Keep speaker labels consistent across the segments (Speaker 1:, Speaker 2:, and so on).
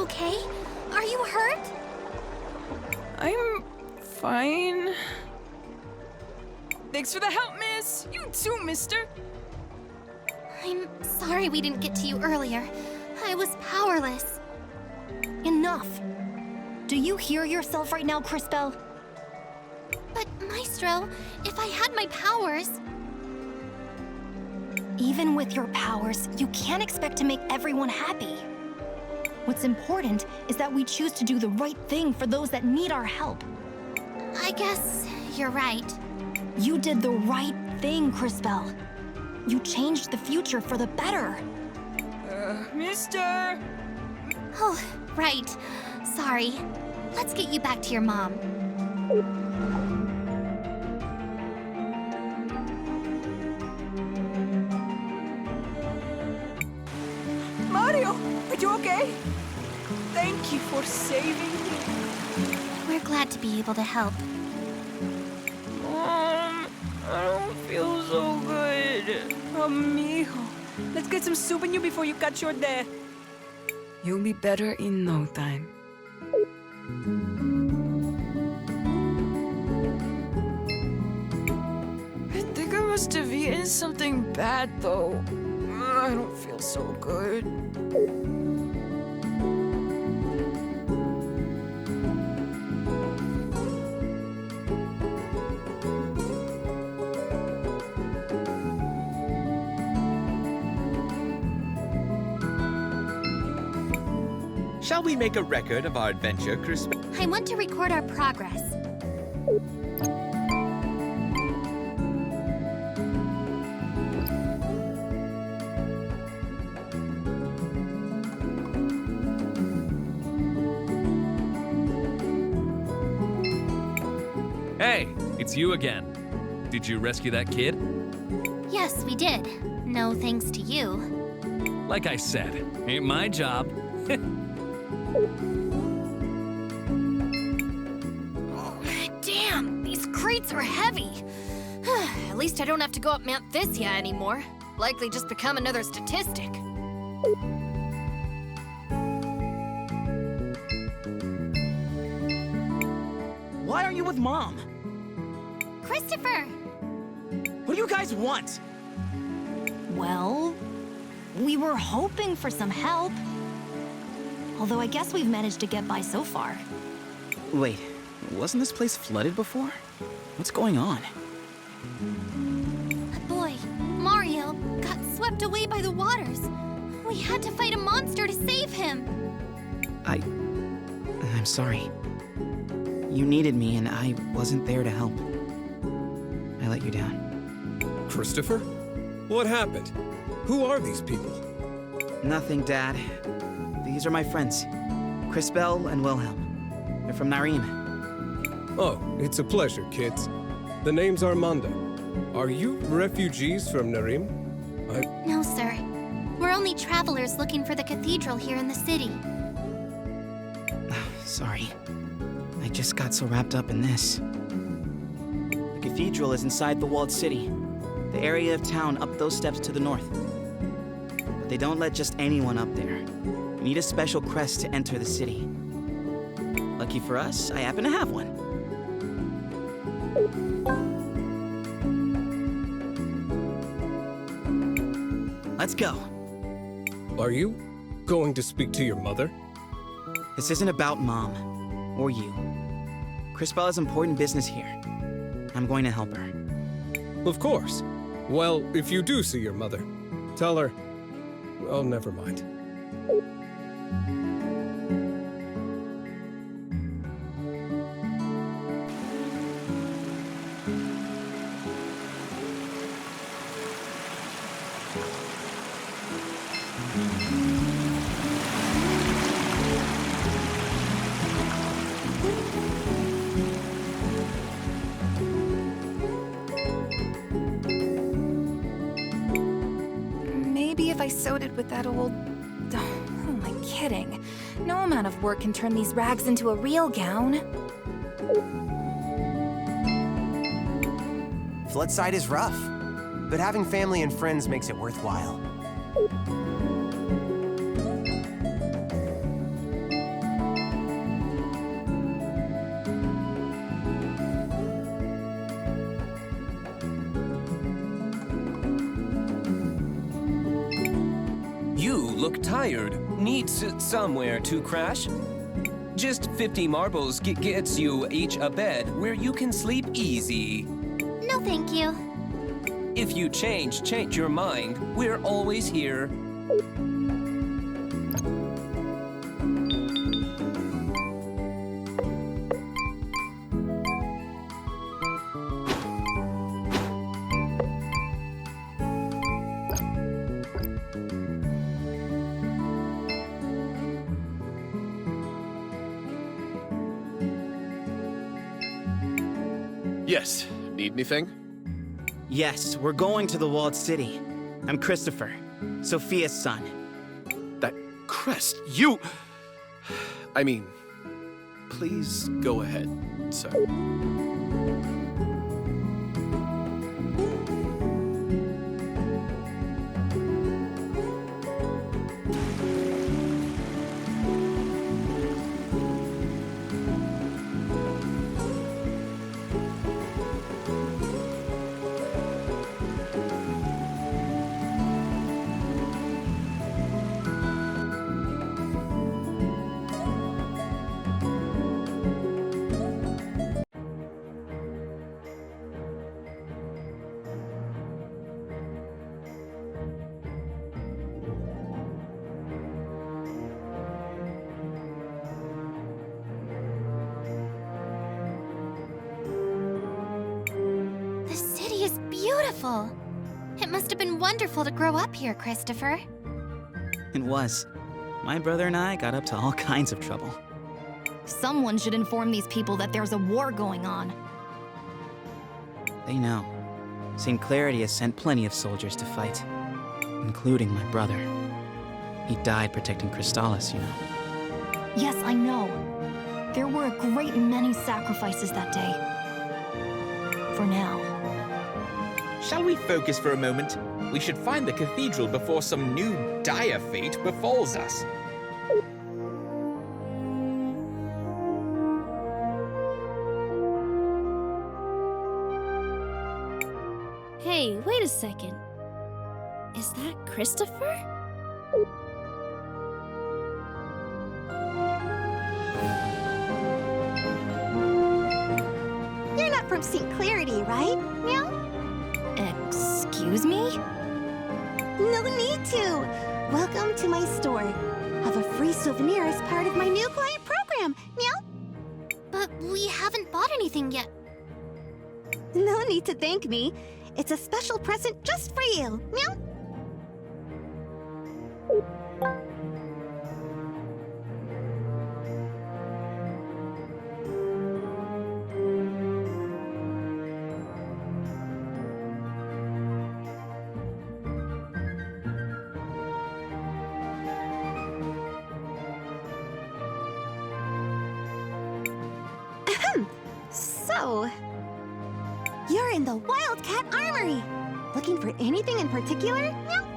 Speaker 1: okay? Are you hurt?
Speaker 2: I'm fine. Thanks for the help, miss. You too, mister.
Speaker 1: I'm sorry we didn't get to you earlier. I was powerless.
Speaker 3: Enough! Do you hear yourself right now, Crisbell?
Speaker 1: But, Maestro, if I had my powers...
Speaker 3: Even with your powers, you can't expect to make everyone happy. What's important is that we choose to do the right thing for those that need our help.
Speaker 1: I guess you're right.
Speaker 3: You did the right thing, Crisbell. You changed the future for the better.
Speaker 2: Mister!
Speaker 1: Oh, right. Sorry. Let's get you back to your mom.
Speaker 2: Mario, are you okay? Thank you for saving me.
Speaker 1: We're glad to be able to help.
Speaker 2: Mom, I don't feel so good. Amigo, let's get some soup in you before you catch your death. You'll be better in no time. I think I must have eaten something bad, though. I don't feel so good.
Speaker 4: Shall we make a record of our adventure, Cris?
Speaker 1: I want to record our progress.
Speaker 5: Hey, it's you again. Did you rescue that kid?
Speaker 1: Yes, we did. No thanks to you.
Speaker 5: Like I said, ain't my job.
Speaker 6: Damn, these crates are heavy. At least I don't have to go up Mount Thysia anymore. Likely just become another statistic.
Speaker 7: Why aren't you with Mom?
Speaker 1: Christopher!
Speaker 7: What do you guys want?
Speaker 3: Well, we were hoping for some help. Although I guess we've managed to get by so far.
Speaker 7: Wait, wasn't this place flooded before? What's going on?
Speaker 1: A boy, Mario, got swept away by the waters. We had to fight a monster to save him.
Speaker 7: I'm sorry. You needed me and I wasn't there to help. I let you down.
Speaker 8: Christopher? What happened? Who are these people?
Speaker 7: Nothing, Dad. These are my friends, Crisbell and Wilhelm. They're from Narim.
Speaker 8: Oh, it's a pleasure, kids. The name's Armando. Are you refugees from Narim?
Speaker 1: No, sir. We're only travelers looking for the cathedral here in the city.
Speaker 7: Sorry. I just got so wrapped up in this. The cathedral is inside the walled city, the area of town up those steps to the north. But they don't let just anyone up there. You need a special crest to enter the city. Lucky for us, I happen to have one. Let's go.
Speaker 8: Are you going to speak to your mother?
Speaker 7: This isn't about Mom, or you. Crisbell has important business here. I'm going to help her.
Speaker 8: Of course. Well, if you do see your mother, tell her... Oh, never mind.
Speaker 2: Maybe if I sewed it with that old... Oh, who am I kidding? No amount of work can turn these rags into a real gown.
Speaker 9: Floodside is rough, but having family and friends makes it worthwhile.
Speaker 10: look tired. Needs somewhere to crash? Just 50 marbles gets you each a bed where you can sleep easy.
Speaker 1: No, thank you.
Speaker 10: If you change your mind, we're always here.
Speaker 11: Yes. Need anything?
Speaker 7: Yes, we're going to the walled city. I'm Christopher, Sophia's son.
Speaker 11: That crest, you... I mean, please go ahead, sir.
Speaker 1: The city is beautiful. It must have been wonderful to grow up here, Christopher.
Speaker 7: It was. My brother and I got up to all kinds of trouble.
Speaker 3: Someone should inform these people that there's a war going on.
Speaker 7: They know. St. Clarity has sent plenty of soldiers to fight, including my brother. He died protecting Crystallis, you know.
Speaker 3: Yes, I know. There were a great many sacrifices that day. For now.
Speaker 4: Shall we focus for a moment? We should find the cathedral before some new dire fate befalls us.
Speaker 12: Hey, wait a second. Is that Christopher?
Speaker 13: You're not from St. Clarity, right? Meow?
Speaker 3: Excuse me?
Speaker 13: No need to. Welcome to my store. Have a free souvenir as part of my new client program. Meow?
Speaker 1: But we haven't bought anything yet.
Speaker 13: No need to thank me. It's a special present just for you. Meow? Ahem. So, you're in the Wildcat Armory. Looking for anything in particular? Meow?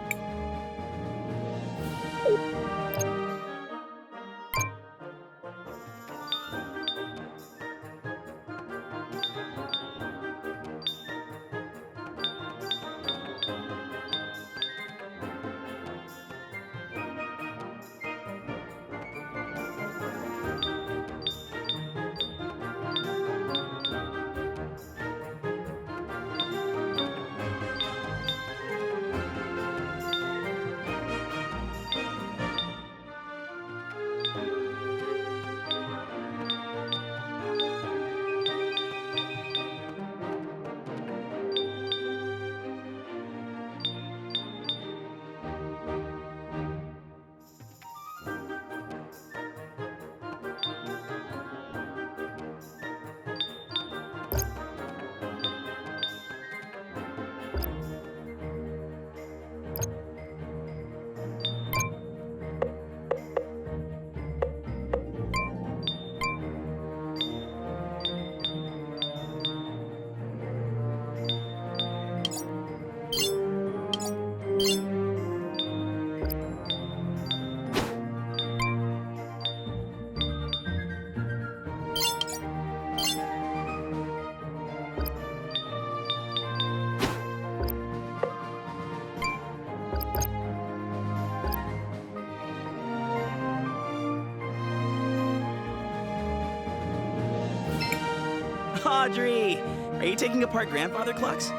Speaker 7: Audrey! Are you taking apart grandfather clocks?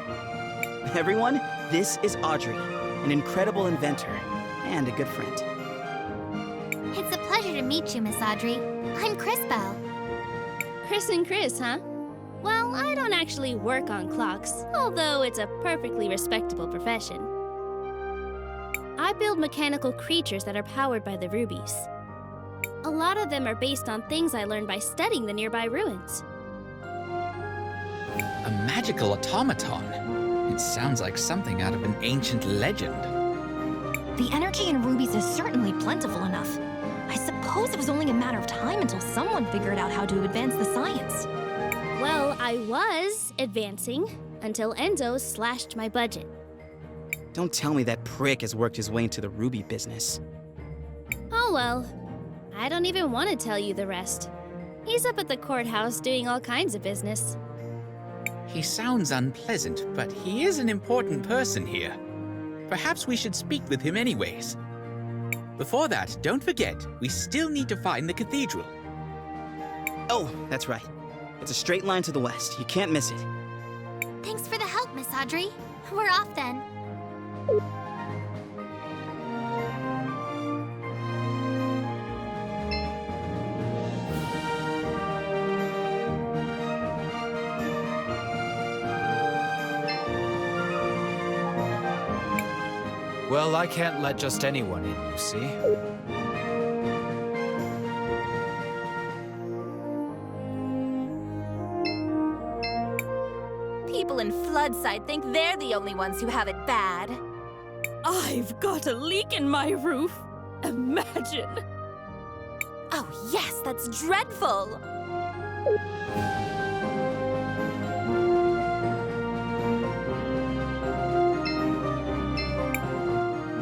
Speaker 7: Everyone, this is Audrey, an incredible inventor and a good friend.
Speaker 1: It's a pleasure to meet you, Miss Audrey. I'm Cris.
Speaker 12: Cris and Cris, huh? Well, I don't actually work on clocks, although it's a perfectly respectable profession. I build mechanical creatures that are powered by the rubies. A lot of them are based on things I learned by studying the nearby ruins.
Speaker 4: A magical automaton? It sounds like something out of an ancient legend.
Speaker 3: The energy in rubies is certainly plentiful enough. I suppose it was only a matter of time until someone figured out how to advance the science.
Speaker 12: Well, I was advancing until Enzo slashed my budget.
Speaker 7: Don't tell me that prick has worked his way into the ruby business.
Speaker 12: Oh well, I don't even want to tell you the rest. He's up at the courthouse doing all kinds of business.
Speaker 4: He sounds unpleasant, but he is an important person here. Perhaps we should speak with him anyways. Before that, don't forget, we still need to find the cathedral.
Speaker 7: Oh, that's right. It's a straight line to the west. You can't miss it.
Speaker 1: Thanks for the help, Miss Audrey. We're off then.
Speaker 14: Well, I can't let just anyone in, you see.
Speaker 15: People in Floodside think they're the only ones who have it bad.
Speaker 2: I've got a leak in my roof. Imagine.
Speaker 15: Oh yes, that's dreadful.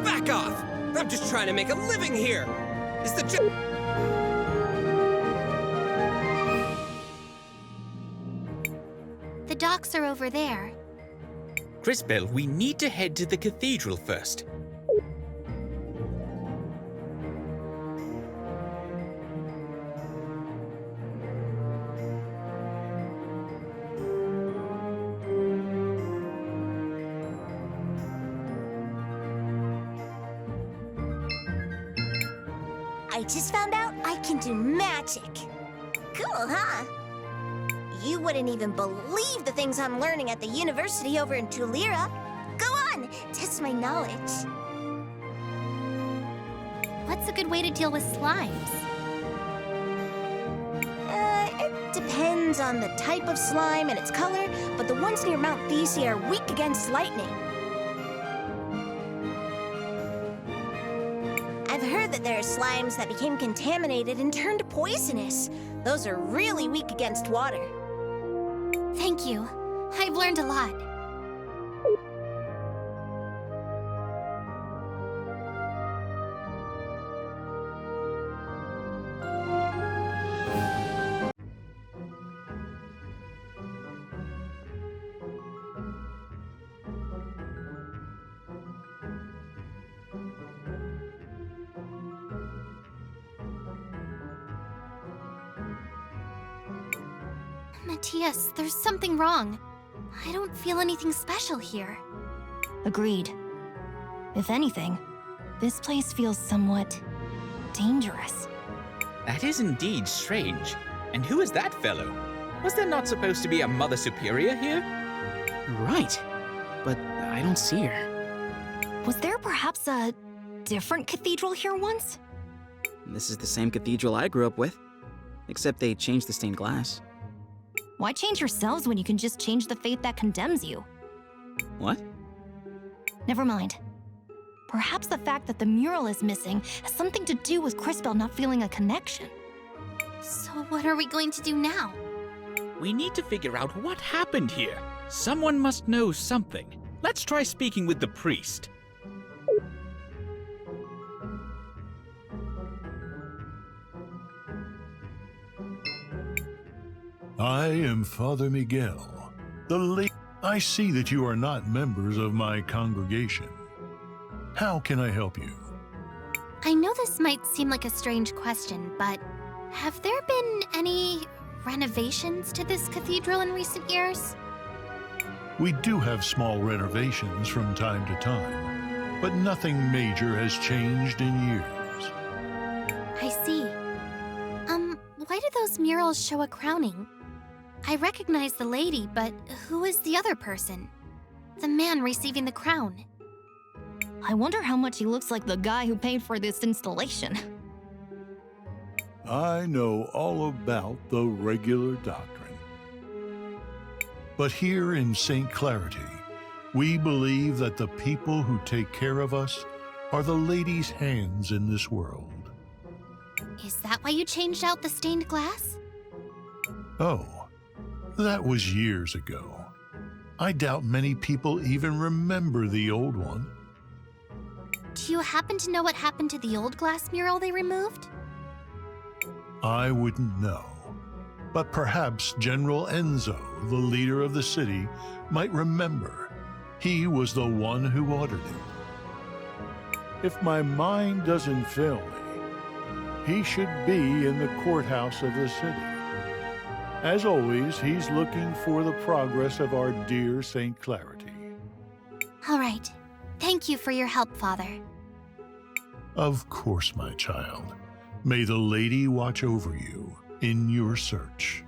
Speaker 16: Back off! I'm just trying to make a living here! Is the
Speaker 1: The docks are over there.
Speaker 4: Cris, we need to head to the cathedral first.
Speaker 15: I just found out I can do magic. Cool, huh? You wouldn't even believe the things I'm learning at the university over in Tulira. Go on, test my knowledge.
Speaker 1: What's a good way to deal with slimes?
Speaker 15: It depends on the type of slime and its color, but the ones near Mount Thesia are weak against lightning. I've heard that there are slimes that became contaminated and turned poisonous. Those are really weak against water.
Speaker 1: Thank you. I've learned a lot. Matthias, there's something wrong. I don't feel anything special here.
Speaker 3: Agreed. If anything, this place feels somewhat dangerous.
Speaker 4: That is indeed strange. And who is that fellow? Was there not supposed to be a Mother Superior here?
Speaker 7: Right. But I don't see her.
Speaker 3: Was there perhaps a different cathedral here once?
Speaker 7: This is the same cathedral I grew up with, except they changed the stained glass.
Speaker 3: Why change yourselves when you can just change the fate that condemns you?
Speaker 7: What?
Speaker 3: Never mind. Perhaps the fact that the mural is missing has something to do with Cris not feeling a connection.
Speaker 1: So what are we going to do now?
Speaker 4: We need to figure out what happened here. Someone must know something. Let's try speaking with the priest.
Speaker 17: I am Father Miguel. I see that you are not members of my congregation. How can I help you?
Speaker 1: I know this might seem like a strange question, but have there been any renovations to this cathedral in recent years?
Speaker 17: We do have small renovations from time to time, but nothing major has changed in years.
Speaker 1: I see. Why do those murals show a crowning? I recognize the lady, but who is the other person? The man receiving the crown.
Speaker 3: I wonder how much he looks like the guy who paid for this installation.
Speaker 17: I know all about the regular doctrine. But here in St. Clarity, we believe that the people who take care of us are the lady's hands in this world.
Speaker 1: Is that why you changed out the stained glass?
Speaker 17: Oh, that was years ago. I doubt many people even remember the old one.
Speaker 1: Do you happen to know what happened to the old glass mural they removed?
Speaker 17: I wouldn't know. But perhaps General Enzo, the leader of the city, might remember. He was the one who ordered it. If my mind doesn't fail me, he should be in the courthouse of the city. As always, he's looking for the progress of our dear St. Clarity.
Speaker 1: All right. Thank you for your help, Father.
Speaker 17: Of course, my child. May the lady watch over you in your search.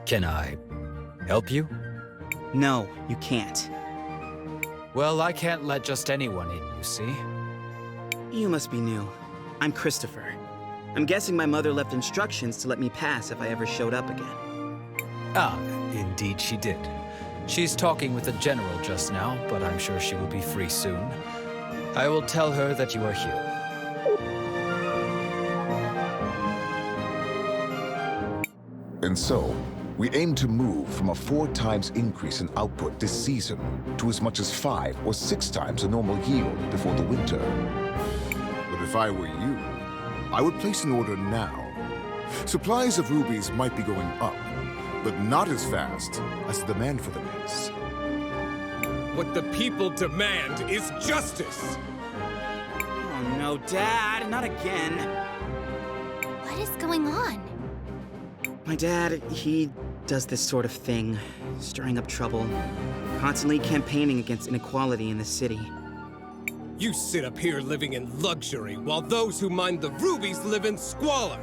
Speaker 14: Can I help you?
Speaker 7: No, you can't.
Speaker 14: Well, I can't let just anyone in, you see?
Speaker 7: You must be new. I'm Christopher. I'm guessing my mother left instructions to let me pass if I ever showed up again.
Speaker 14: Ah, indeed she did. She's talking with the general just now, but I'm sure she will be free soon. I will tell her that you are here.
Speaker 18: And so, we aim to move from a 4 times increase in output this season to as much as 5 or 6 times the normal yield before the winter. But if I were you, I would place an order now. Supplies of rubies might be going up, but not as fast as the demand for them is.
Speaker 16: What the people demand is justice!
Speaker 7: Oh no, Dad, not again.
Speaker 1: What is going on?
Speaker 7: My dad, he does this sort of thing, stirring up trouble, constantly campaigning against inequality in the city.
Speaker 16: You sit up here living in luxury, while those who mine the rubies live in squalor!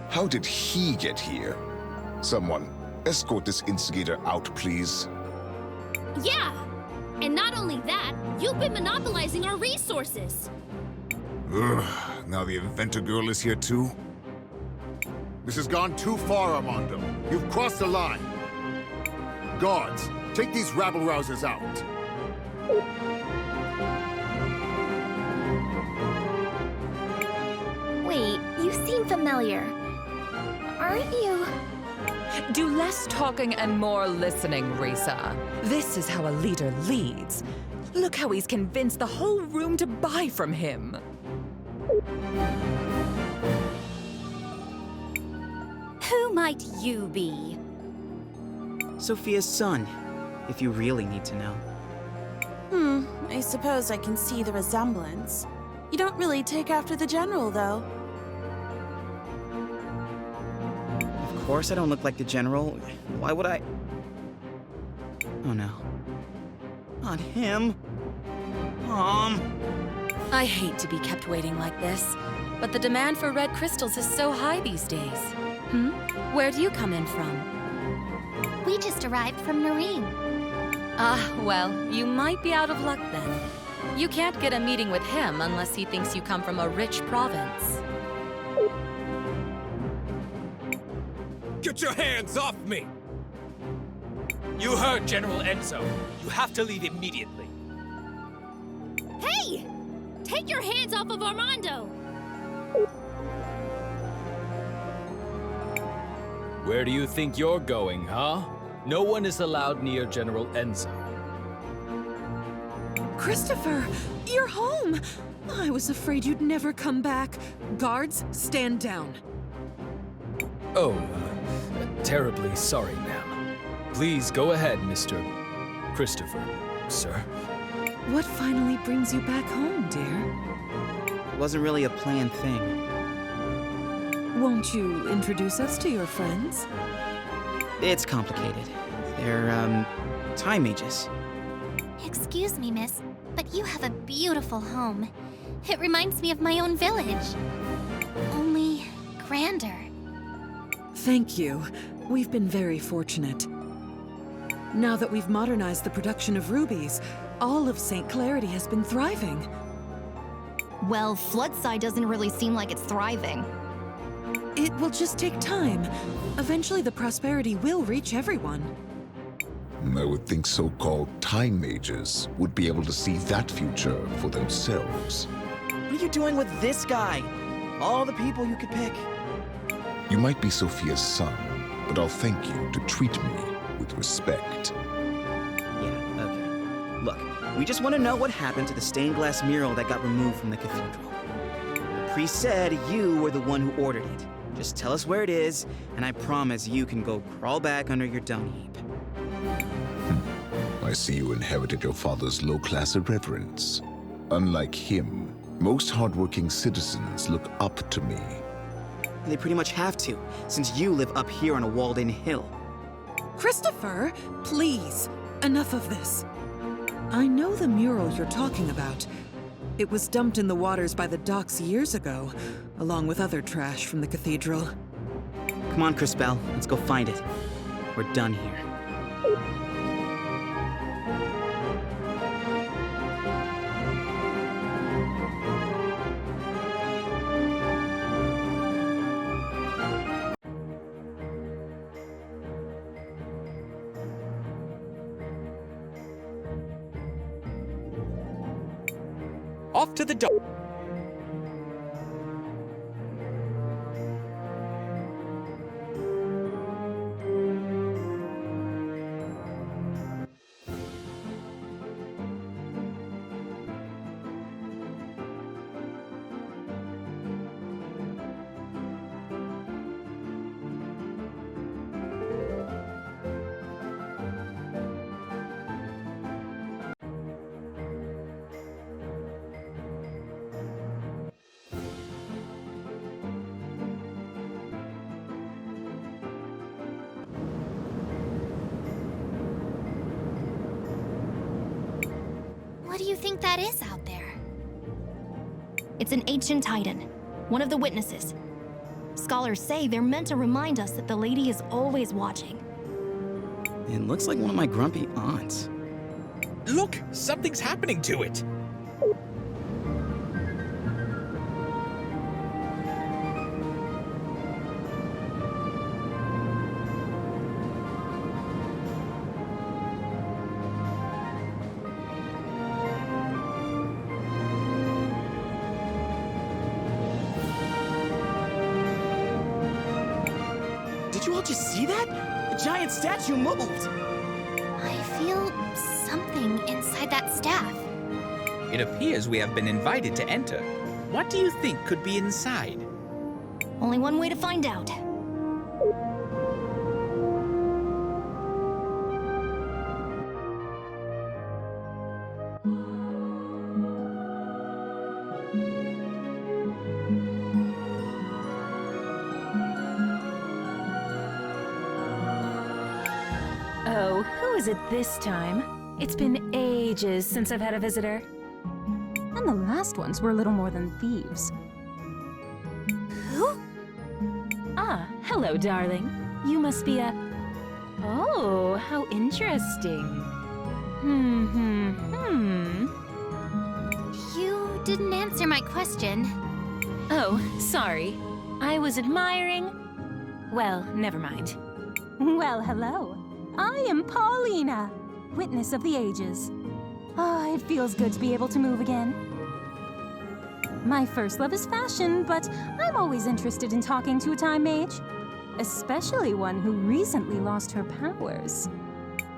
Speaker 18: How did he get here? Someone, escort this instigator out, please.
Speaker 12: Yeah! And not only that, you've been monopolizing our resources!
Speaker 18: Ugh, now the inventor girl is here too? This has gone too far, Armando. You've crossed the line. Guards, take these rabble-rousers out.
Speaker 19: Wait, you seem familiar. Aren't you?
Speaker 20: Do less talking and more listening, Risa. This is how a leader leads. Look how he's convinced the whole room to buy from him.
Speaker 19: Who might you be?
Speaker 7: Sophia's son, if you really need to know.
Speaker 21: I suppose I can see the resemblance. You don't really take after the general, though.
Speaker 7: Of course I don't look like the general. Why would I? Oh no. Not him.
Speaker 22: I hate to be kept waiting like this, but the demand for red crystals is so high these days. Where do you come in from?
Speaker 1: We just arrived from Nareem.
Speaker 22: Ah, well, you might be out of luck then. You can't get a meeting with him unless he thinks you come from a rich province.
Speaker 16: Get your hands off me!
Speaker 5: You heard General Enzo. You have to leave immediately.
Speaker 12: Hey! Take your hands off of Armando!
Speaker 14: Where do you think you're going, huh? No one is allowed near General Enzo.
Speaker 2: Christopher, you're home! I was afraid you'd never come back. Guards, stand down.
Speaker 14: Oh, terribly sorry, ma'am. Please go ahead, Mr. Christopher, sir.
Speaker 2: What finally brings you back home, dear?
Speaker 7: It wasn't really a planned thing.
Speaker 2: Won't you introduce us to your friends?
Speaker 7: It's complicated. They're, time mages.
Speaker 1: Excuse me, miss, but you have a beautiful home. It reminds me of my own village. Only grander.
Speaker 2: Thank you. We've been very fortunate. Now that we've modernized the production of rubies, all of St. Clarity has been thriving.
Speaker 3: Well, Floodside doesn't really seem like it's thriving.
Speaker 2: It will just take time. Eventually the prosperity will reach everyone.
Speaker 18: I would think so-called time mages would be able to see that future for themselves.
Speaker 7: What are you doing with this guy? All the people you could pick.
Speaker 18: You might be Sophia's son, but I'll thank you to treat me with respect.
Speaker 7: Yeah, okay. Look, we just want to know what happened to the stained glass mural that got removed from the cathedral. The priest said you were the one who ordered it. Just tell us where it is, and I promise you can go crawl back under your dung heap.
Speaker 18: I see you inherited your father's low-class irreverence. Unlike him, most hardworking citizens look up to me.
Speaker 7: And they pretty much have to, since you live up here on a walled-in hill.
Speaker 2: Christopher, please, enough of this. I know the mural you're talking about. It was dumped in the waters by the docks years ago, along with other trash from the cathedral.
Speaker 7: Come on, Crispell, let's go find it. We're done here.
Speaker 4: Off to the dock.
Speaker 1: What do you think that is out there?
Speaker 3: It's an ancient titan, one of the witnesses. Scholars say they're meant to remind us that the lady is always watching.
Speaker 7: It looks like one of my grumpy aunts.
Speaker 4: Look, something's happening to it.
Speaker 7: Did you all just see that? The giant statue moved!
Speaker 1: I feel something inside that staff.
Speaker 4: It appears we have been invited to enter. What do you think could be inside?
Speaker 3: Only one way to find out.
Speaker 6: Oh, who is it this time? It's been ages since I've had a visitor. And the last ones were little more than thieves.
Speaker 1: Who?
Speaker 6: Ah, hello, darling. You must be a... Oh, how interesting.
Speaker 1: You didn't answer my question.
Speaker 6: Oh, sorry. I was admiring... Well, never mind.
Speaker 23: Well, hello.
Speaker 6: I am Paulina, witness of the ages. Ah, it feels good to be able to move again. My first love is fashion, but I'm always interested in talking to a time mage. Especially one who recently lost her powers.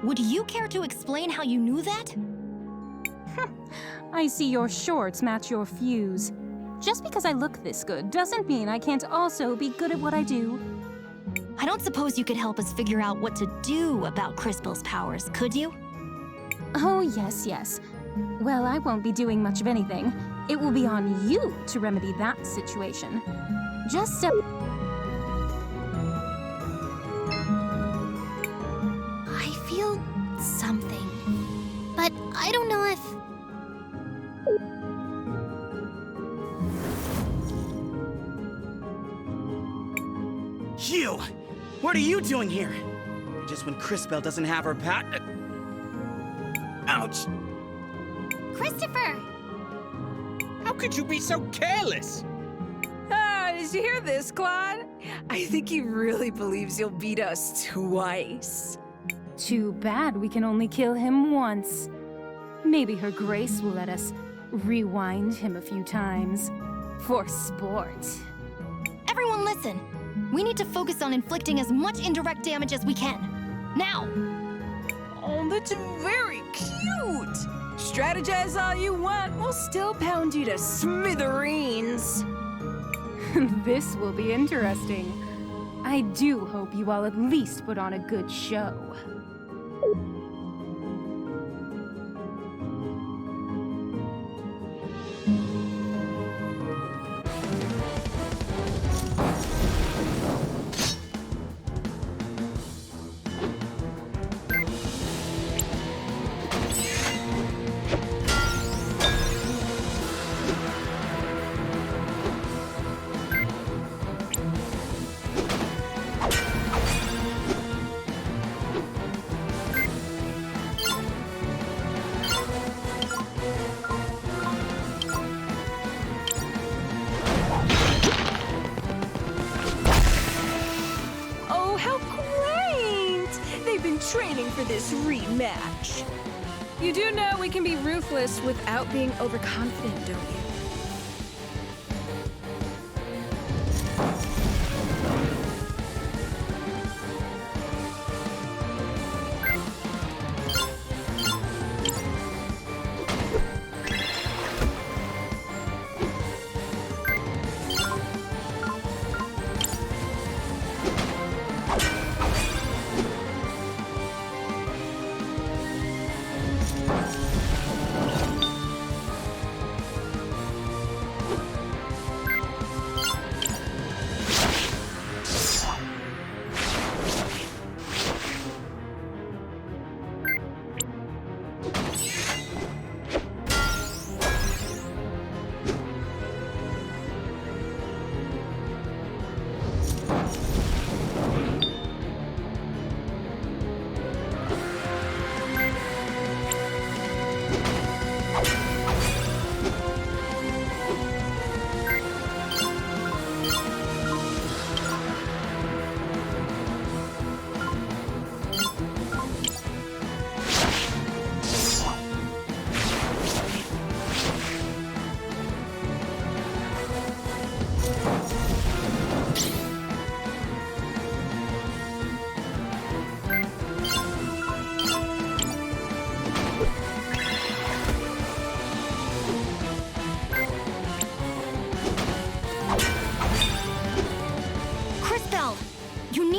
Speaker 3: Would you care to explain how you knew that?
Speaker 6: I see your shorts match your fuse. Just because I look this good doesn't mean I can't also be good at what I do.
Speaker 3: I don't suppose you could help us figure out what to do about Crispel's powers, could you?
Speaker 6: Oh, yes. Well, I won't be doing much of anything. It will be on you to remedy that situation. Just so...
Speaker 1: I feel something, but I don't know if...
Speaker 7: You! What are you doing here? Just when Crispel doesn't have her Ouch!
Speaker 1: Christopher!
Speaker 4: How could you be so careless?
Speaker 8: Did you hear this, Claude? I think he really believes you'll beat us twice.
Speaker 6: Too bad we can only kill him once. Maybe Her Grace will let us rewind him a few times. For sport.
Speaker 3: Everyone listen! We need to focus on inflicting as much indirect damage as we can. Now!
Speaker 8: Oh, that's very cute! Strategize all you want, we'll still pound you to smithereens.
Speaker 6: This will be interesting. I do hope you all at least put on a good show.
Speaker 8: Training for this rematch. You do know we can be ruthless without being overconfident, don't you?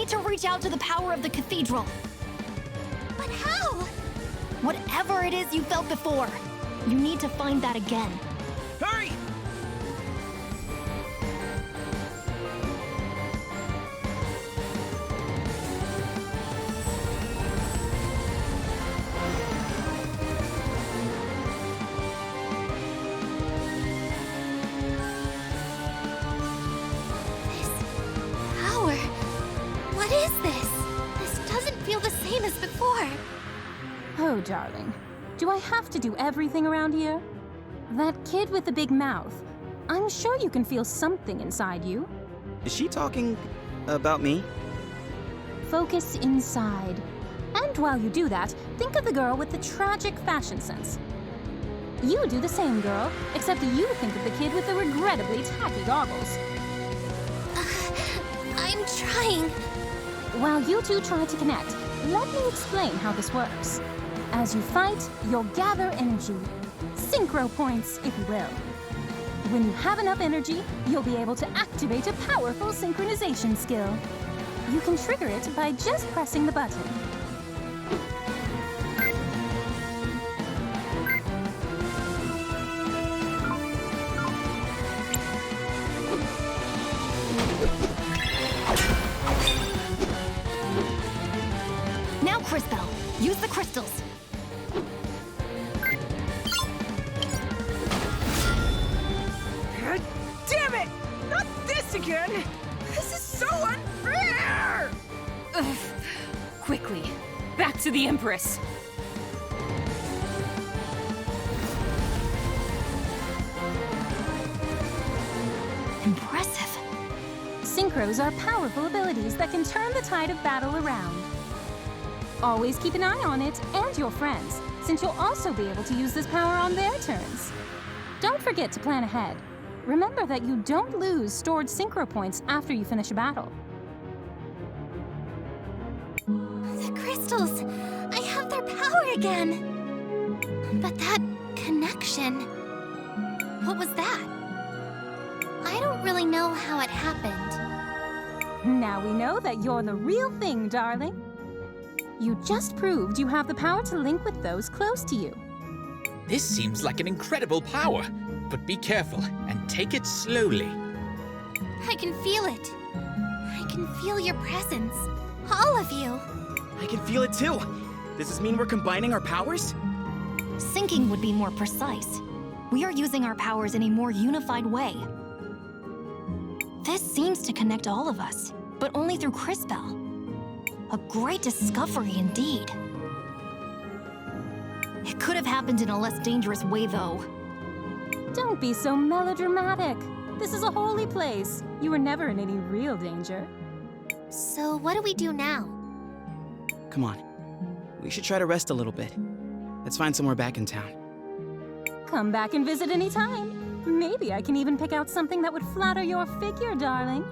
Speaker 3: To reach out to the power of the cathedral.
Speaker 15: But how?
Speaker 3: Whatever it is you felt before, you need to find that again.
Speaker 7: Hurry!
Speaker 1: What is this? This doesn't feel the same as before.
Speaker 6: Oh, darling. Do I have to do everything around here? That kid with the big mouth. I'm sure you can feel something inside you.
Speaker 7: Is she talking about me?
Speaker 6: Focus inside. And while you do that, think of the girl with the tragic fashion sense. You do the same, girl, except you think of the kid with the regrettably tacky goggles.
Speaker 1: I'm trying.
Speaker 6: While you two try to connect, let me explain how this works. As you fight, you'll gather energy. Synchro points, if you will. When you have enough energy, you'll be able to activate a powerful synchronization skill. You can trigger it by just pressing the button.
Speaker 3: Now, Crisbell, use the crystals.
Speaker 8: God damn it! Not this again! This is so unfair!
Speaker 6: Ugh. Quickly, back to the Empress.
Speaker 3: Impressive.
Speaker 6: Synchros are powerful abilities that can turn the tide of battle around. Always keep an eye on it and your friends, since you'll also be able to use this power on their turns. Don't forget to plan ahead. Remember that you don't lose stored synchro points after you finish a battle.
Speaker 1: The crystals! I have their power again! But that connection... What was that? I don't really know how it happened.
Speaker 6: Now we know that you're the real thing, darling. You just proved you have the power to link with those close to you.
Speaker 4: This seems like an incredible power, but be careful and take it slowly.
Speaker 1: I can feel it. I can feel your presence. All of you.
Speaker 7: I can feel it too. Does this mean we're combining our powers?
Speaker 3: Syncing would be more precise. We are using our powers in a more unified way. This seems to connect all of us, but only through Crisbell. A great discovery indeed. It could have happened in a less dangerous way, though.
Speaker 6: Don't be so melodramatic. This is a holy place. You were never in any real danger.
Speaker 1: So what do we do now?
Speaker 7: Come on. We should try to rest a little bit. Let's find somewhere back in town.
Speaker 6: Come back and visit any time. Maybe I can even pick out something that would flatter your figure, darling.